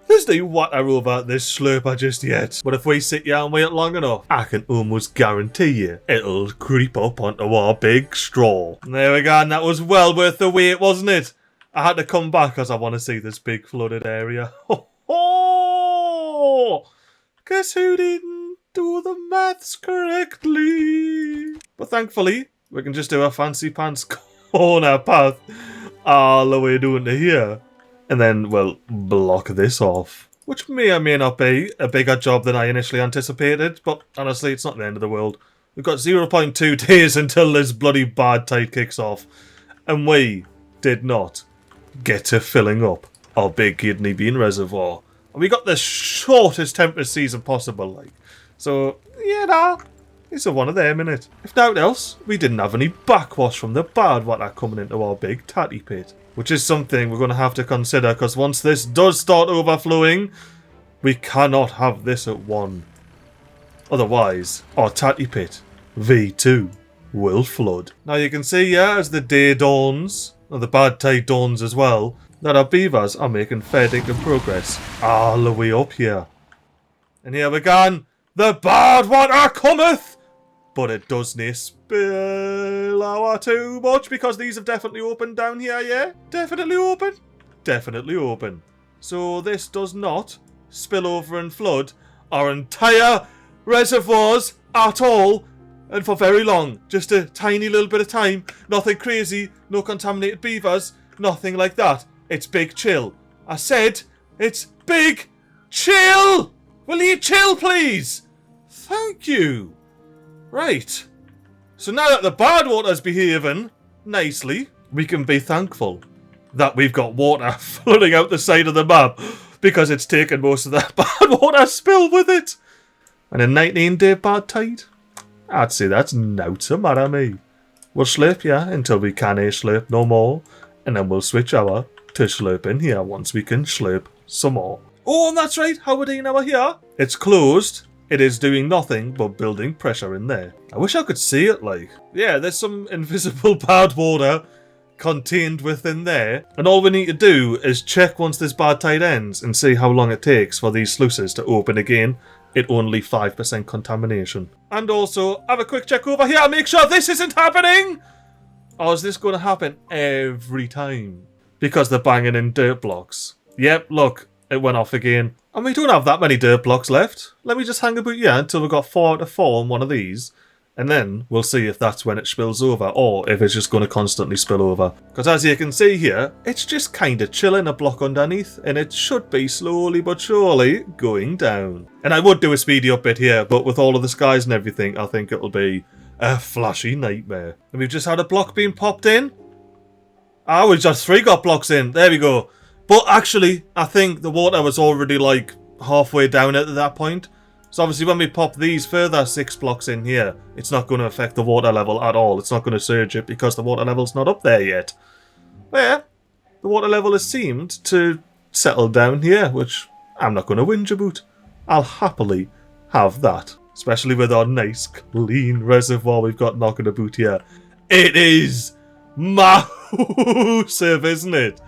there's no water over this slurper just yet. But if we sit here and wait long enough, I can almost guarantee you it'll creep up onto our big straw. There we go, and that was well worth the wait, wasn't it? I had to come back because I want to see this big flooded area. Oh! Guess who didn't do the maths correctly? But thankfully, we can just do a fancy pants corner path all the way down to here. And then we'll block this off. Which may or may not be a bigger job than I initially anticipated. But honestly, it's not the end of the world. We've got 0.2 days until this bloody bad tide kicks off. And we did not get to filling up our big kidney bean reservoir. We got the shortest temperate season possible, like. So, yeah, nah. It's a one of them, innit? If nothing else, we didn't have any backwash from the bad water coming into our big tatty pit. Which is something we're going to have to consider, because once this does start overflowing, we cannot have this at 1. Otherwise, our tatty pit, V2, will flood. Now you can see here, as the day dawns, or the bad tide dawns as well, that our beavers are making fair dinkum progress all the way up here. And here we go. The bad water cometh! But it doesn't spill out too much, because these have definitely opened down here, yeah? Definitely open? Definitely open. So this does not spill over and flood our entire reservoirs at all, and for very long. Just a tiny little bit of time. Nothing crazy, no contaminated beavers, nothing like that. It's big chill. I said, it's big chill! Will you chill, please? Thank you. Right. So now that the bad water's behaving nicely, we can be thankful that we've got water flooding out the side of the map, because it's taken most of that bad water spill with it. And a 19-day bad tide, I'd say that's not a matter of me. We'll slurp here until we can't slurp no more, and then we'll switch over to slurping here once we can slurp some more. Oh, and that's right, how are we doing over here? It's closed. It is doing nothing but building pressure in there. I wish I could see it, like. Yeah, there's some invisible bad water contained within there. And all we need to do is check once this bad tide ends and see how long it takes for these sluices to open again at only 5% contamination. And also, have a quick check over here, make sure this isn't happening! Or is this going to happen every time? Because they're banging in dirt blocks. Yep, look, it went off again. And we don't have that many dirt blocks left. Let me just hang about here until we've got 4 out of 4 on one of these. And then we'll see if that's when it spills over, or if it's just going to constantly spill over. Because as you can see here, it's just kind of chilling a block underneath, and it should be slowly but surely going down. And I would do a speedy up bit here, but with all of the skies and everything, I think it'll be a flashy nightmare. And we've just had a block being popped in. Ah, we've just 3 got blocks in. There we go. But actually, I think the water was already like halfway down at that point. So obviously when we pop these further 6 blocks in here, it's not going to affect the water level at all. It's not going to surge it because the water level's not up there yet. But yeah, the water level has seemed to settle down here, which I'm not going to whinge about. I'll happily have that. Especially with our nice clean reservoir we've got knocking about here. It is massive, isn't it?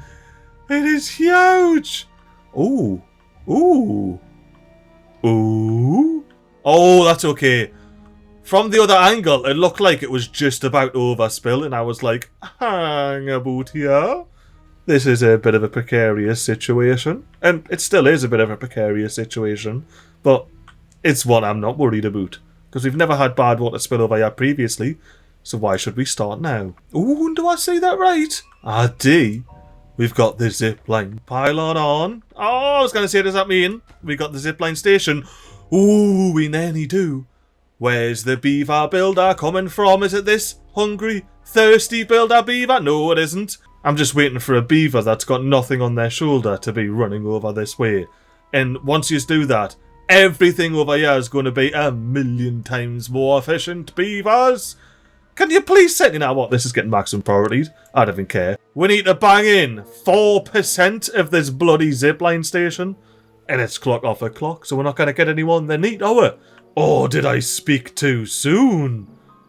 It is huge! Ooh. Ooh. Ooh. Oh, that's okay. From the other angle, it looked like it was just about to overspill, and I was like, hang about here. This is a bit of a precarious situation. And it still is a bit of a precarious situation, but it's one I'm not worried about. Because we've never had bad water spill over here previously, so why should we start now? Ooh, do I say that right? I do. We've got the zipline pylon on. Oh, I was going to say, does that mean we got the zipline station? Ooh, we nearly do. Where's the beaver builder coming from? Is it this hungry, thirsty builder beaver? No, it isn't. I'm just waiting for a beaver that's got nothing on their shoulder to be running over this way. And once you do that, everything over here is going to be a million times more efficient, beavers. Can you please say, you know what, this is getting maximum priorities. I don't even care. We need to bang in 4% of this bloody zipline station. And it's clock off a clock, so we're not going to get anyone the neat hour. Or did I speak too soon?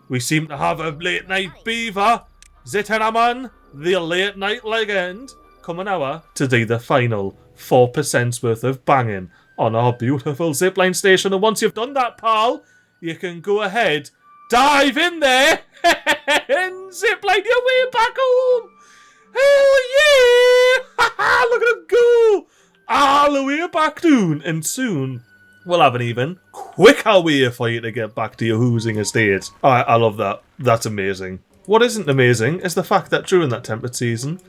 We seem to have a late night beaver. Zitanaman, the late night legend, coming over to do the final 4% worth of banging on our beautiful zipline station. And once you've done that, pal, you can go ahead, dive in there, and zipline your way back home. Hell yeah! Look at him go! All the way back down, and soon we'll have an even quicker way for you to get back to your housing estate. I love that. That's amazing. What isn't amazing is the fact that during that temperate season,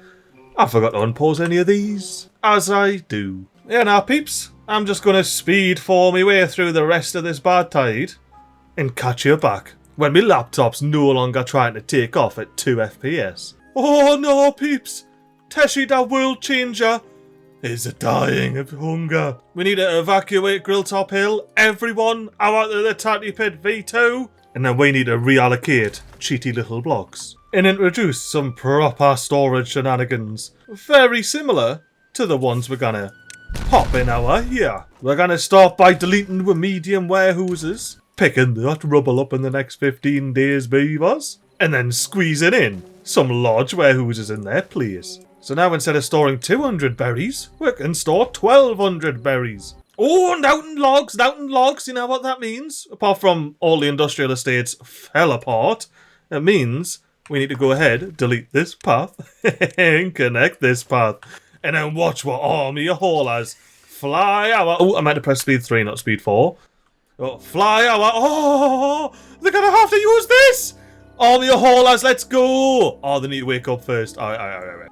I forgot to unpause any of these, as I do. Yeah, now peeps, I'm just going to speed for my way through the rest of this bad tide and catch you back when my laptop's no longer trying to take off at 2 FPS. Oh no, peeps! Teshi, that world changer! is dying of hunger. We need to evacuate Grilltop Hill. Everyone out of the Tatty Pit V2. And then we need to reallocate cheaty little blocks. And introduce some proper storage shenanigans. Very similar to the ones we're gonna pop in our here. We're gonna start by deleting the medium warehouses. Picking that rubble up in the next 15 days, beavers. And then squeezing in some large warehouses in their place. So now instead of storing 200 berries, we can store 1,200 berries. Oh, Downton logs, you know what that means? Apart from all the industrial estates fell apart, it means we need to go ahead, delete this path, and connect this path. And then watch what army of haulers fly out. Oh, I meant to press speed 3, not speed 4. Oh, fly out. Oh, they're going to have to use this. Army of haulers, let's go. Oh, they need to wake up first. Alright.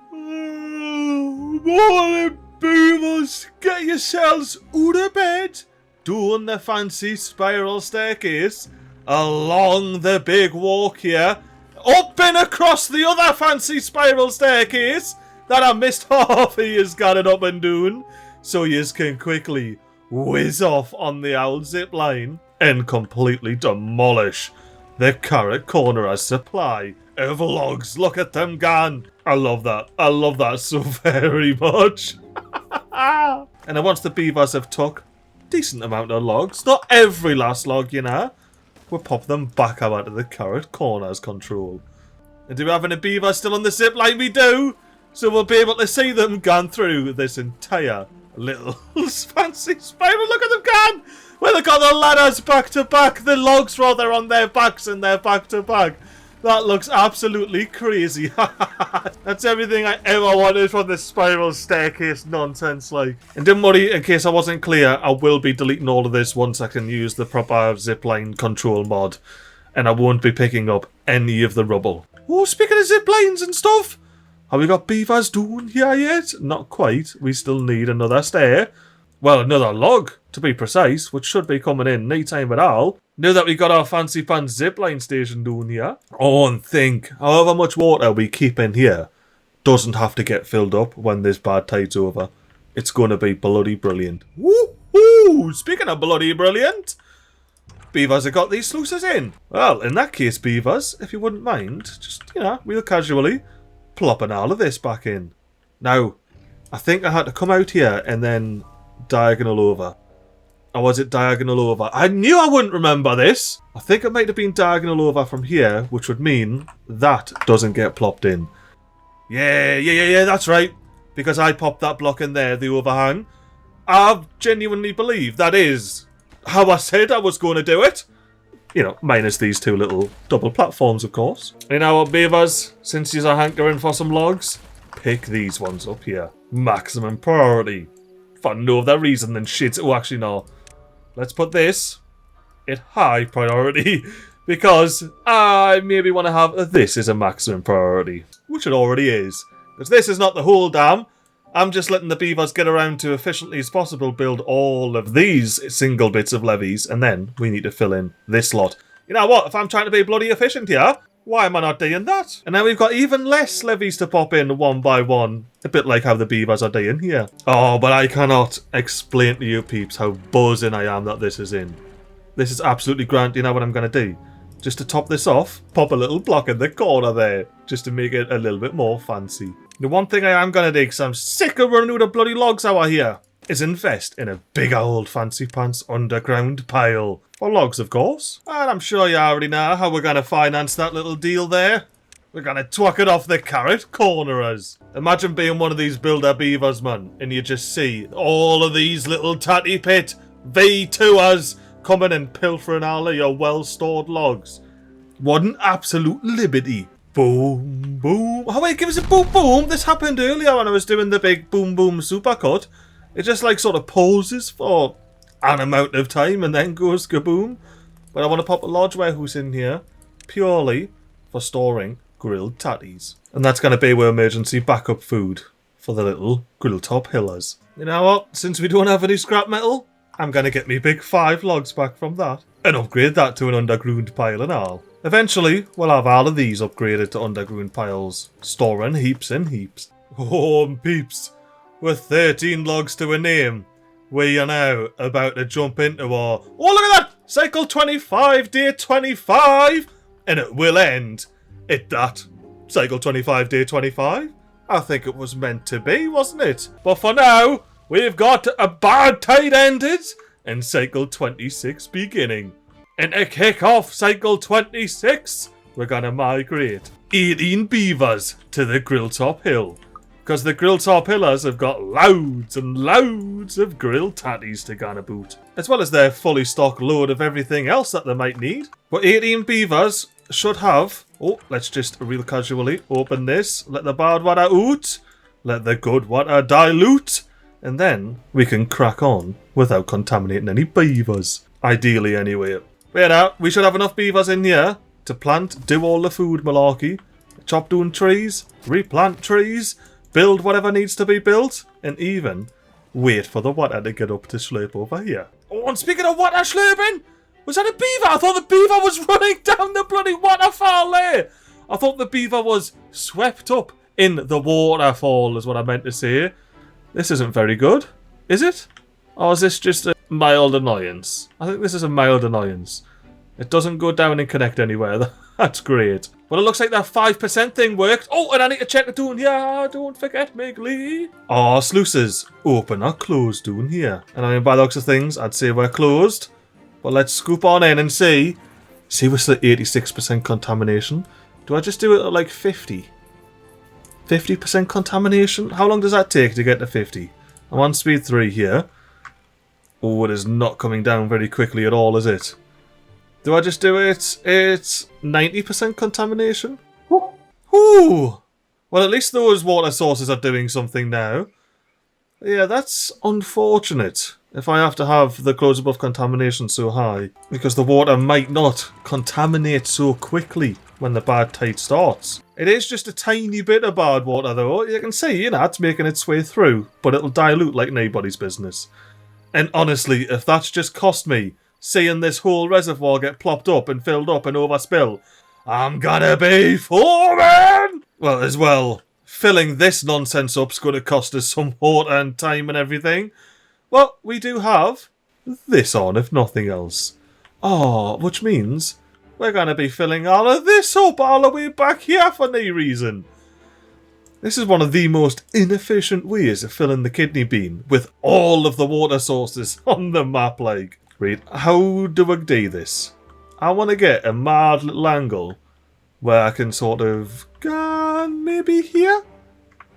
Morning, beavers. Get yourselves out of bed. Doing the fancy spiral staircase along the big walk here. Up and across the other fancy spiral staircase that I missed half of yous got it up and doing. So yous can quickly whiz off on the old zip line and completely demolish the carrot corner's supply of logs. Look at them gone. I love that. I love that so very much. And then once the beavers have took decent amount of logs, not every last log, you know, we'll pop them back out of the carrot corner's control. And do we have any beavers still on the zip line? We do. So we'll be able to see them gone through this entire little fancy spiral. Look at them gone. Well, they've got the ladders back to back, the logs rather on their backs, and they're back to back. That looks absolutely crazy. That's everything I ever wanted from this spiral staircase nonsense, like. And don't worry, in case I wasn't clear, I will be deleting all of this once I can use the proper zipline control mod. And I won't be picking up any of the rubble. Oh, speaking of ziplines and stuff, have we got beavers doing here yet? Not quite. We still need another stair. Well, another log, to be precise, which should be coming in no time at all. Now that we got our fancy pants zipline station down here. Oh, and think, however much water we keep in here doesn't have to get filled up when this bad tide's over. It's going to be bloody brilliant. Woohoo! Speaking of bloody brilliant, beavers have got these sluices in. Well, in that case, beavers, if you wouldn't mind, just, you know, real casually plopping all of this back in. Now, I think I had to come out here and then diagonal over. Or was it diagonal over? I knew I wouldn't remember this. I think it might have been diagonal over from here, which would mean that doesn't get plopped in. Yeah, that's right. Because I popped that block in there, the overhang. I genuinely believe that is how I said I was going to do it. You know, minus these two little double platforms, of course. You know what, beavers? Since you're hankering for some logs, pick these ones up here. Maximum priority. For no other reason than shit. Oh, actually, no. Let's put this at high priority. Because I maybe want to have this as a maximum priority. Which it already is. Because this is not the whole dam. I'm just letting the beavers get around to efficiently as possible build all of these single bits of levees. And then we need to fill in this lot. You know what? If I'm trying to be bloody efficient here, why am I not doing that? And now we've got even less levees to pop in one by one. A bit like how the beavers are doing here. Oh, but I cannot explain to you peeps how buzzing I am that this is in. This is absolutely grand. You know what I'm going to do? Just to top this off, pop a little block in the corner there. Just to make it a little bit more fancy. The one thing I am going to do, because I'm sick of running out of bloody logs out here, is invest in a big old fancy pants underground pile. For logs, of course. And I'm sure you already know how we're going to finance that little deal there. We're going to twack it off the carrot cornerers. Imagine being one of these builder beavers, man, and you just see all of these little tatty pit V2ers coming and pilfering all of your well-stored logs. What an absolute liberty. Boom, boom. Oh, wait, give us a boom, boom. This happened earlier when I was doing the big boom, boom supercut. It just, like, sort of pauses for an amount of time and then goes kaboom. But I want to pop a large warehouse in here purely for storing grilled tatties. And that's going to be our emergency backup food for the little Grilltop Hillers. You know what? Since we don't have any scrap metal, I'm going to get me big 5 logs back from that and upgrade that to an underground pile and all. Eventually, we'll have all of these upgraded to underground piles, storing heaps and heaps. Oh, peeps. with 13 logs to a name, we are now about to jump into our... Oh, look at that! Cycle 25, day 25! And it will end at that. Cycle 25, day 25? I think it was meant to be, wasn't it? But for now, we've got a bad tide ended and cycle 26 beginning. And to kick off cycle 26, we're gonna migrate 18 beavers to the Grilltop Hill. Because the Grilltop Hillers have got loads and loads of grill tatties to gonna boot. As well as their fully stocked load of everything else that they might need. But 18 beavers should have... Oh, let's just real casually open this. Let the bad water out. Let the good water dilute. And then we can crack on without contaminating any beavers. Ideally anyway. But now, we should have enough beavers in here to plant, do all the food malarkey, chop down trees, replant trees, build whatever needs to be built, and even wait for the water to get up to slurp over here. Oh, and speaking of water slurping, was that a beaver? I thought the beaver was running down the bloody waterfall there. I thought the beaver was swept up in the waterfall is what I meant to say. This isn't very good, is it? Or is this just a mild annoyance? I think this is a mild annoyance. It doesn't go down and connect anywhere. That's great. Well, it looks like that 5% thing worked. Oh, and I need to check it down here. Don't forget, MiGly. Our sluices open or closed down here. And I mean, by the looks of things, I'd say we're closed. But let's scoop on in and see. See, we're still at 86% contamination. Do I just do it at like 50? 50% contamination? How long does that take to get to 50? I'm on speed 3 here. Oh, it is not coming down very quickly at all, is it? Do I just do it? It's 90% contamination? Ooh! Well, at least those water sources are doing something now. Yeah, that's unfortunate if I have to have the close above contamination so high. Because the water might not contaminate so quickly when the bad tide starts. It is just a tiny bit of bad water though. You can see, it's making its way through. But it'll dilute like nobody's business. And honestly, if that's just cost me seeing this whole reservoir get plopped up and filled up and overspill, I'm gonna be foreman! Well, as well, filling this nonsense up's gonna cost us some water and time and everything. Well, we do have this on, if nothing else. Oh, which means we're gonna be filling all of this up all the way back here for no reason. This is one of the most inefficient ways of filling the kidney bean with all of the water sources on the map, like. Right, how do I do this? I want to get a mad little angle where I can sort of go maybe here?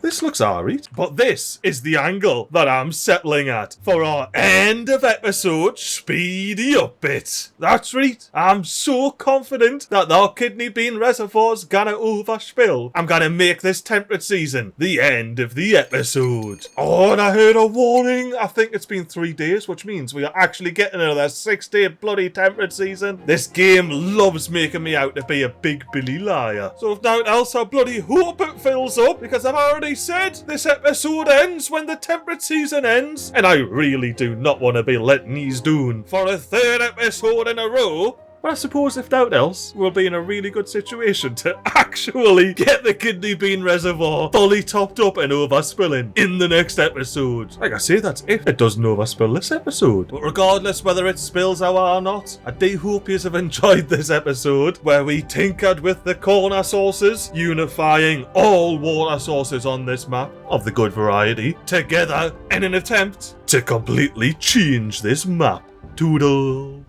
This looks alright. But this is the angle that I'm settling at for our end of episode speedy up bit. That's right. I'm so confident that our kidney bean reservoir's gonna overspill. I'm gonna make this temperate season the end of the episode. Oh, and I heard a warning. I think it's been 3 days, which means we are actually getting another 6-day bloody temperate season. This game loves making me out to be a big Billy liar. So if nothing else, I bloody hope it fills up, because I've already said this episode ends when the temperate season ends, and I really do not want to be letting these down for a 3rd episode in a row. But I suppose if doubt else, we'll be in a really good situation to actually get the kidney bean reservoir fully topped up and overspilling in the next episode. Like I say, that's if it doesn't overspill this episode. But regardless whether it spills out or not, I do hope you have enjoyed this episode where we tinkered with the corner sources, unifying all water sources on this map of the good variety together in an attempt to completely change this map. Toodle.